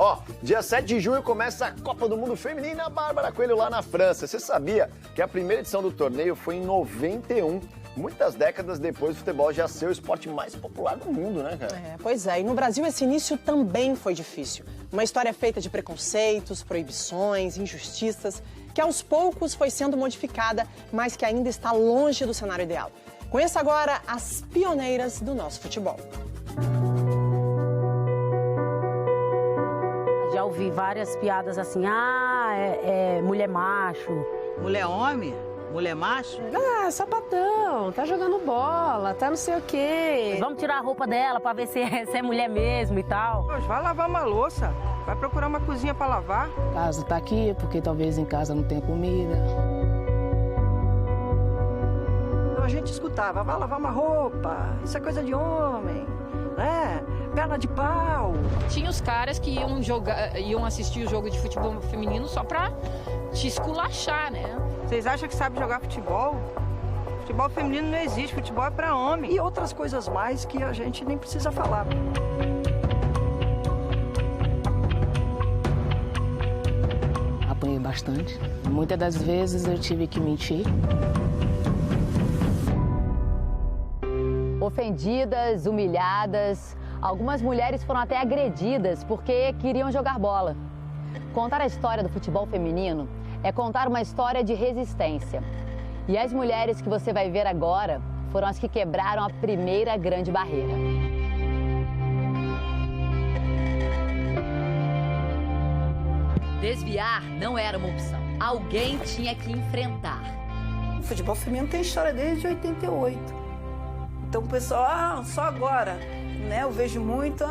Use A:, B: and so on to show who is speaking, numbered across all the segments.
A: Ó, dia 7 de junho começa a Copa do Mundo Feminina Bárbara Coelho lá na França. Você sabia que a primeira edição do torneio foi em 91? Muitas décadas depois, o futebol já ser o esporte mais popular do mundo, né, cara?
B: Pois é. E no Brasil esse início também foi difícil. Uma história feita de preconceitos, proibições, injustiças, que aos poucos foi sendo modificada, mas que ainda está longe do cenário ideal. Conheça agora as pioneiras do nosso futebol.
C: Já ouvi várias piadas assim, mulher macho.
D: Mulher homem? Mulher macho?
E: Sapatão, tá jogando bola, tá não sei o quê.
C: Vamos tirar a roupa dela pra ver se é mulher mesmo e tal.
D: Vai lavar uma louça, vai procurar uma cozinha pra lavar.
E: Casa tá aqui, porque talvez em casa não tenha comida.
F: A gente escutava, vai lavar uma roupa, isso é coisa de homem, né? Perna de pau.
G: Tinha os caras que iam assistir o jogo de futebol feminino só pra te esculachar, né?
D: Vocês acham que sabe jogar futebol? Futebol feminino não existe, futebol é pra homem.
F: E outras coisas mais que a gente nem precisa falar.
E: Apanhei bastante. Muitas das vezes eu tive que mentir.
H: Ofendidas, humilhadas, algumas mulheres foram até agredidas porque queriam jogar bola. Contar a história do futebol feminino é contar uma história de resistência. E as mulheres que você vai ver agora foram as que quebraram a primeira grande barreira. Desviar não era uma opção. Alguém tinha que enfrentar.
F: O futebol feminino tem história desde 88. Então o pessoal, só agora, né? Eu vejo muito,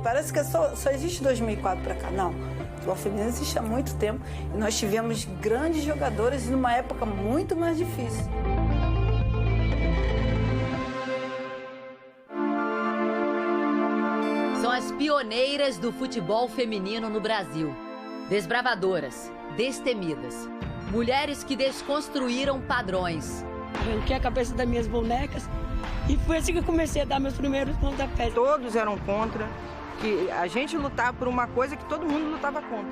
F: parece que só existe 2004 para cá. Não, o futebol feminino existe há muito tempo e nós tivemos grandes jogadoras numa época muito mais difícil.
H: São as pioneiras do futebol feminino no Brasil. Desbravadoras, destemidas, mulheres que desconstruíram padrões.
I: Arranquei a cabeça das minhas bonecas e foi assim que eu comecei a dar meus primeiros pontapés.
D: Todos eram contra, que a gente lutava por uma coisa que todo mundo lutava contra.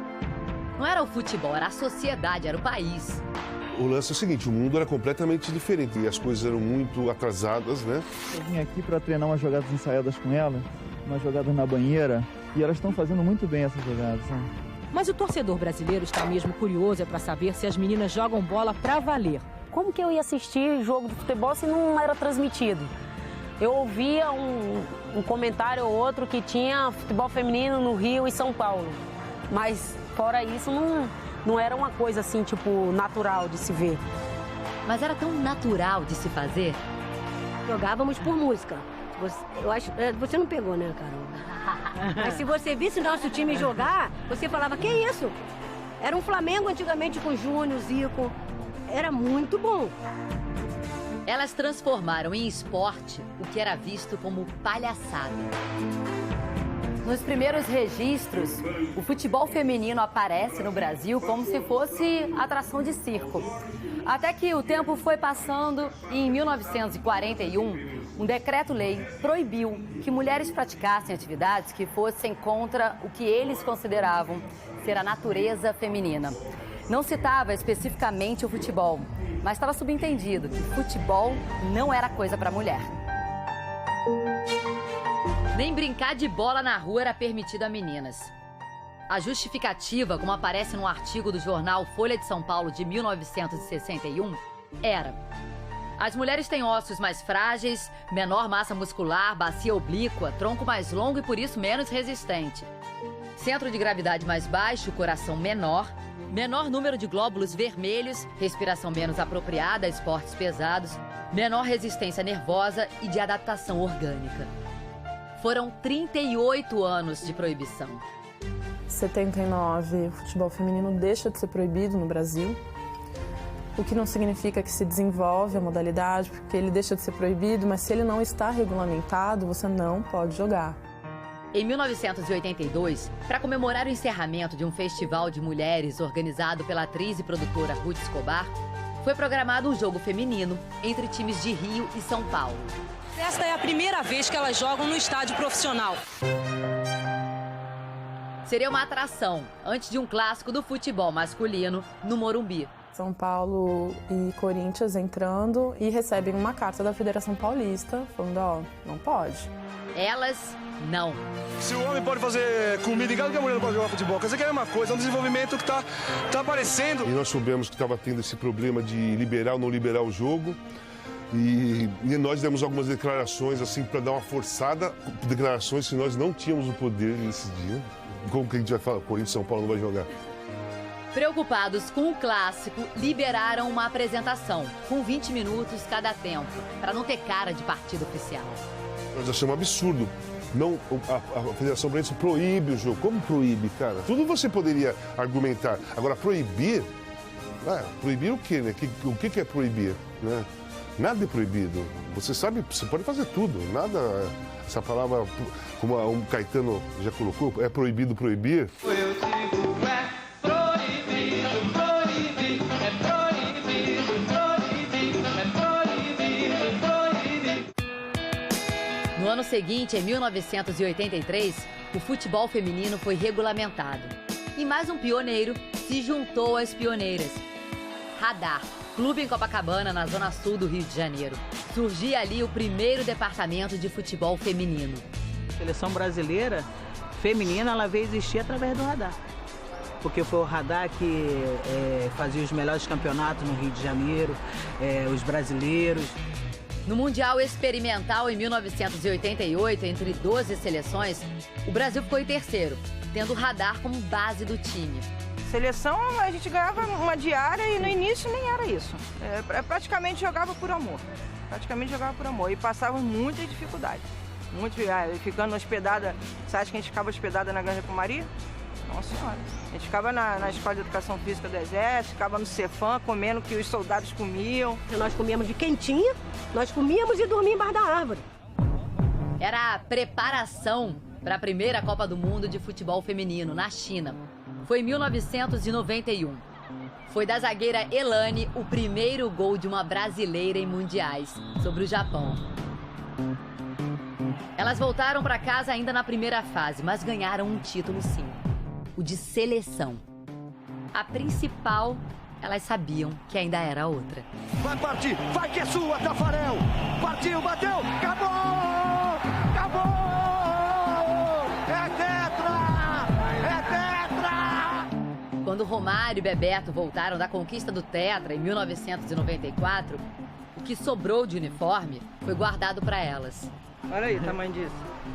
H: Não era o futebol, era a sociedade, era o país.
J: O lance é o seguinte, o mundo era completamente diferente e as coisas eram muito atrasadas, né?
K: Eu vim aqui para treinar umas jogadas ensaiadas com elas, umas jogadas na banheira, e elas estão fazendo muito bem essas jogadas, né?
L: Mas o torcedor brasileiro está mesmo curioso para saber se as meninas jogam bola para valer.
C: Como que eu ia assistir jogo de futebol se não era transmitido? Eu ouvia um comentário ou outro que tinha futebol feminino no Rio e São Paulo. Mas fora isso, não era uma coisa assim, tipo, natural de se ver.
H: Mas era tão natural de se fazer?
M: Jogávamos por música. Eu acho, você não pegou, né, Carol? Mas se você visse nosso time jogar, você falava, que isso? Era um Flamengo antigamente com Júnior, Zico. Era muito bom.
H: Elas transformaram em esporte o que era visto como palhaçada. Nos primeiros registros, o futebol feminino aparece no Brasil como se fosse atração de circo. Até que o tempo foi passando e em 1941, um decreto-lei proibiu que mulheres praticassem atividades que fossem contra o que eles consideravam ser a natureza feminina. Não citava especificamente o futebol, mas estava subentendido que futebol não era coisa para mulher. Nem brincar de bola na rua era permitido a meninas. A justificativa, como aparece num artigo do jornal Folha de São Paulo de 1961, era: as mulheres têm ossos mais frágeis, menor massa muscular, bacia oblíqua, tronco mais longo e por isso menos resistente. Centro de gravidade mais baixo, coração menor, menor número de glóbulos vermelhos, respiração menos apropriada a esportes pesados, menor resistência nervosa e de adaptação orgânica. Foram 38 anos de proibição.
N: Em 79, o futebol feminino deixa de ser proibido no Brasil, o que não significa que se desenvolve a modalidade, porque ele deixa de ser proibido, mas se ele não está regulamentado, você não pode jogar.
H: Em 1982, para comemorar o encerramento de um festival de mulheres organizado pela atriz e produtora Ruth Escobar, foi programado um jogo feminino entre times de Rio e São Paulo.
L: Esta é a primeira vez que elas jogam no estádio profissional.
H: seria uma atração antes de um clássico do futebol masculino no Morumbi.
N: São Paulo e Corinthians entrando e recebem uma carta da Federação Paulista falando, ó, não pode.
H: Elas, não.
O: Se o homem pode fazer comida em casa, que a mulher não pode jogar futebol. Quer dizer que é a mesma coisa, é um desenvolvimento que tá aparecendo.
J: E nós soubemos que estava tendo esse problema de liberar ou não liberar o jogo. E nós demos algumas declarações, assim, para dar uma forçada. Declarações que nós não tínhamos o poder nesse dia. Como que a gente vai falar? Corinthians e São Paulo não vai jogar.
H: Preocupados com o clássico, liberaram uma apresentação, com 20 minutos cada tempo, para não ter cara de partido oficial.
J: Nós achamos absurdo. Não, a Federação Brasileira proíbe o jogo. Como proíbe, cara? Tudo você poderia argumentar. Agora, proibir? Proibir o quê, né? O que é proibir, né? Nada é proibido. Você sabe, você pode fazer tudo. Nada, essa palavra, como o Caetano já colocou, é proibido proibir.
P: Eu digo, é proibido, proibido, é proibido, proibido, é proibido, proibido.
H: No ano seguinte, em 1983, o futebol feminino foi regulamentado. E mais um pioneiro se juntou às pioneiras. Radar, clube em Copacabana, na zona sul do Rio de Janeiro. Surgia ali o primeiro departamento de futebol feminino.
Q: A seleção brasileira feminina, ela veio existir através do Radar. Porque foi o Radar que fazia os melhores campeonatos no Rio de Janeiro, os brasileiros.
H: No Mundial Experimental em 1988, entre 12 seleções, o Brasil ficou em terceiro, tendo o Radar como base do time.
D: Seleção, a gente ganhava uma diária e no início nem era isso. Praticamente jogava por amor. E passava muita dificuldade. Ficando hospedada, você acha que a gente ficava hospedada na Granja Comaria? Nossa Senhora. A gente ficava na Escola de Educação Física do Exército, ficava no Cefam, comendo o que os soldados comiam.
M: Nós comíamos de quentinha, nós comíamos e dormíamos embaixo da árvore.
H: Era a preparação para a primeira Copa do Mundo de futebol feminino, na China. Foi em 1991. Foi da zagueira Elane o primeiro gol de uma brasileira em mundiais, sobre o Japão. Elas voltaram para casa ainda na primeira fase, mas ganharam um título sim, o de seleção. A principal, elas sabiam que ainda era outra.
P: Vai partir, vai que é sua, Tafarel! Partiu, bateu, acabou! Acabou! É tetra! É tetra!
H: Quando Romário e Bebeto voltaram da conquista do tetra em 1994, o que sobrou de uniforme foi guardado para elas.
D: Olha aí o tamanho disso.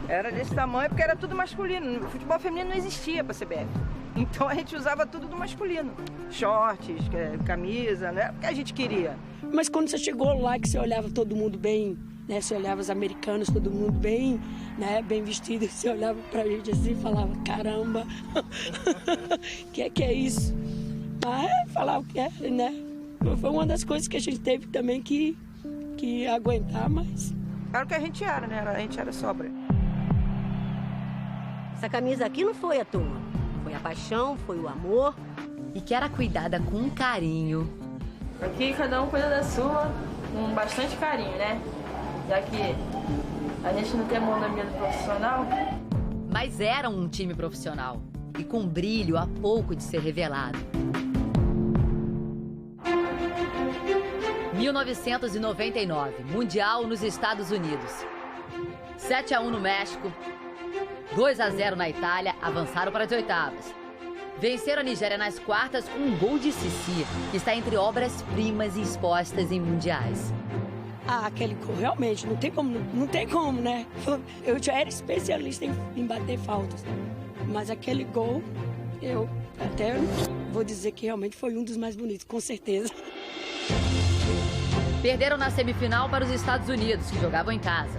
D: Era desse tamanho porque era tudo masculino. O futebol feminino não existia para a CBF. Então a gente usava tudo do masculino. Shorts, camisa, né? Porque a gente queria.
I: Mas quando você chegou lá, que você olhava todo mundo bem, né? Você olhava os americanos, todo mundo bem, né? Bem vestido. Você olhava pra gente assim e falava, caramba, que é isso? Mas falava que era, né? Foi uma das coisas que a gente teve também que aguentar, mas...
D: Era o que a gente era, né? A gente era sóbria.
M: Essa camisa aqui não foi à toa. Foi a paixão, foi o amor.
H: E que era cuidada com carinho.
R: Aqui cada um cuida da sua com bastante carinho, né? Já que a gente não tem mão na minha do profissional.
H: Mas eram um time profissional. E com brilho a pouco de ser revelado. 1999, Mundial nos Estados Unidos. 7-1 no México, 2-0 na Itália, avançaram para as oitavas. Venceram a Nigéria nas quartas com um gol de Cici, que está entre obras-primas expostas em mundiais.
I: Aquele gol, realmente, não tem como, né? Eu já era especialista em bater faltas, mas aquele gol, eu até vou dizer que realmente foi um dos mais bonitos, com certeza.
H: Perderam na semifinal para os Estados Unidos, que jogavam em casa.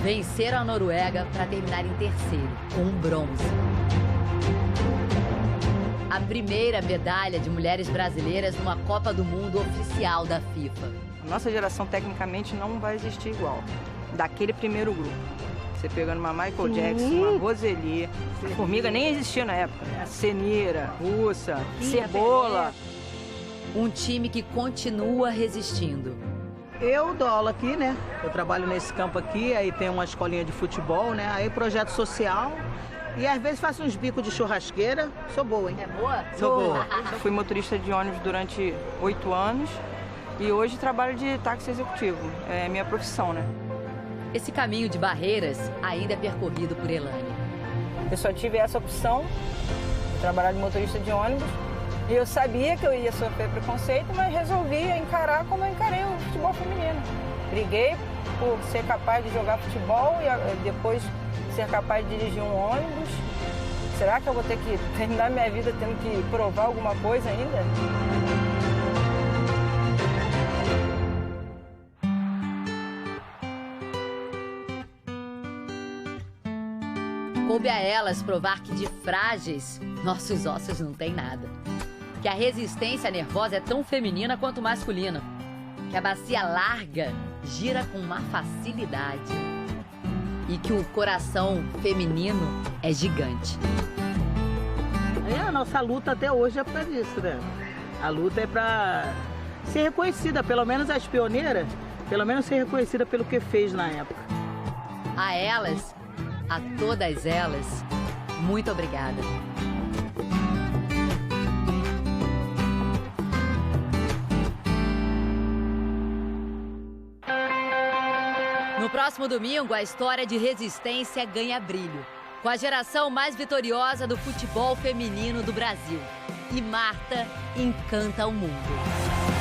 H: Venceram a Noruega para terminar em terceiro, com um bronze. A primeira medalha de mulheres brasileiras numa Copa do Mundo oficial da FIFA.
D: A nossa geração, tecnicamente, não vai existir igual. Daquele primeiro grupo. Você pegando uma Michael Jackson, uma Roseli, Formiga nem existia na época, né? Senira, Russa, Cebola.
H: Um time que continua resistindo.
Q: Eu dou aula aqui, né? Eu trabalho nesse campo aqui, aí tem uma escolinha de futebol, né? Aí projeto social, E às vezes faço uns bicos de churrasqueira. Sou boa, hein?
H: É boa?
Q: Sou boa.
D: Eu fui motorista de ônibus durante 8 anos e hoje trabalho de táxi executivo. É minha profissão, né?
H: Esse caminho de barreiras ainda é percorrido por Elane.
D: Eu só tive essa opção de trabalhar de motorista de ônibus e eu sabia que eu ia sofrer preconceito, mas resolvi encarar como eu encarei o futebol feminino. Briguei por ser capaz de jogar futebol e depois ser capaz de dirigir um ônibus. Será que eu vou ter que terminar minha vida tendo que provar alguma coisa ainda?
H: Coube a elas provar que de frágeis, nossos ossos não têm nada. Que a resistência nervosa é tão feminina quanto masculina. Que a bacia larga gira com uma facilidade. E que o coração feminino é gigante.
Q: A nossa luta até hoje é para isso, né? A luta é para ser reconhecida, pelo menos as pioneiras, pelo menos ser reconhecida pelo que fez na época.
H: A elas, a todas elas, muito obrigada. No próximo domingo, a história de resistência ganha brilho, com a geração mais vitoriosa do futebol feminino do Brasil. E Marta encanta o mundo.